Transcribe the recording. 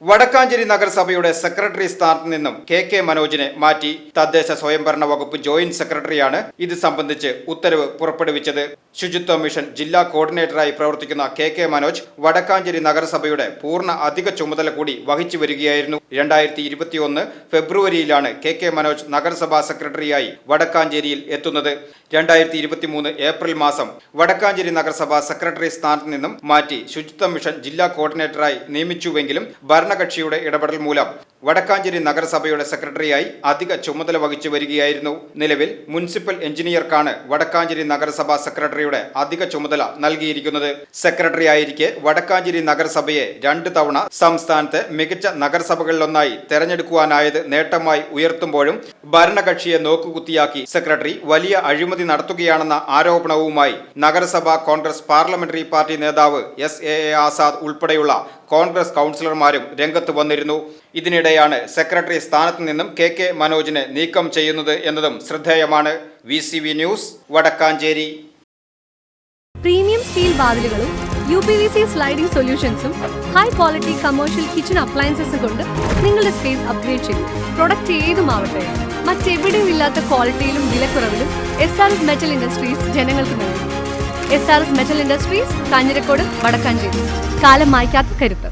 വടക്കാഞ്ചേരി നഗരസഭയുടെ സെക്രട്ടറി സ്ഥാനത്ത് നിന്നും കെ മനോജിനെ മാറ്റി. തദ്ദേശ സ്വയംഭരണ വകുപ്പ് ജോയിന്റ് സെക്രട്ടറിയാണ് ഇത് സംബന്ധിച്ച് ഉത്തരവ് പുറപ്പെടുവിച്ചത്. ശുചിത്വ മിഷൻ ജില്ലാ കോർഡിനേറ്ററായി പ്രവർത്തിക്കുന്ന കെ മനോജ് വടക്കാഞ്ചേരി നഗരസഭയുടെ പൂർണ്ണ അധിക ചുമതല കൂടി വഹിച്ചു വരികയായിരുന്നു. 2021 ഫെബ്രുവരിയിലാണ് കെ മനോജ് നഗരസഭാ സെക്രട്ടറിയായി വടക്കാഞ്ചേരിയിൽ എത്തുന്നത്. 2023 ഏപ്രിൽ മാസം വടക്കാഞ്ചേരി നഗരസഭാ സെക്രട്ടറി സ്ഥാനത്ത് നിന്നും മാറ്റി ശുചിത്വ മിഷൻ ജില്ലാ കോർഡിനേറ്ററായി നിയമിച്ചുവെങ്കിലും ഭരണകക്ഷിയുടെ ഇടപെടൽ മൂലം വടക്കാഞ്ചേരി നഗരസഭയുടെ സെക്രട്ടറിയായി അധിക ചുമതല വഹിച്ചു വരികയായിരുന്നു. നിലവിൽ മുനിസിപ്പൽ എഞ്ചിനീയർക്കാണ് വടക്കാഞ്ചേരി നഗരസഭാ സെക്രട്ടറിയുടെ അധിക ചുമതല നൽകിയിരിക്കുന്നത്. സെക്രട്ടറിയായിരിക്കെ വടക്കാഞ്ചേരി നഗരസഭയെ 2 തവണ സംസ്ഥാനത്തെ മികച്ച നഗരസഭകളിലൊന്നായി തെരഞ്ഞെടുക്കുവാനായത് നേട്ടമായി ഉയർത്തുമ്പോഴും ഭരണകക്ഷിയെ നോക്കുകുത്തിയാക്കി സെക്രട്ടറി വലിയ അഴിമതി നടത്തുകയാണെന്ന ആരോപണവുമായി നഗരസഭാ കോൺഗ്രസ് പാർലമെന്ററി പാർട്ടി നേതാവ് SA ആസാദ് ഉൾപ്പെടെയുള്ള കോൺഗ്രസ് കൗൺസിലർമാരും രംഗത്ത് വന്നിരുന്നു. ഇതിനിടെയാണ് സെക്രട്ടറി സ്ഥാനത്ത് നിന്നും കെ മനോജിനെ നീക്കം ചെയ്യുന്നത് എന്നതും ശ്രദ്ധേയമാണ്. VCV news, Vadakkancherry. Premium steel വാതിലുകളും UPVC സ്ലൈഡിംഗ് സൊല്യൂഷൻസും ഹൈ ക്വാളിറ്റി കമേഴ്ഷ്യൽ കിച്ചൺ അപ്ലയൻസസും കൊണ്ട് നിങ്ങളുടെ സ്പേസ് അപ്ഗ്രേഡ് ചെയ്യും. പ്രൊഡക്റ്റ് ഏതുമാവട്ടെ, മറ്റെവിടെയും ഇല്ലാത്ത ക്വാളിറ്റിയിലും വിലക്കുറവിലും SRS മെറ്റൽ ഇൻഡസ്ട്രീസ് ജനങ്ങൾക്ക് നൽകും. SRS metal industries, Kanjirakode, Vadakkancherry. കാലം മായ്ക്കാത്ത കരുത്ത്.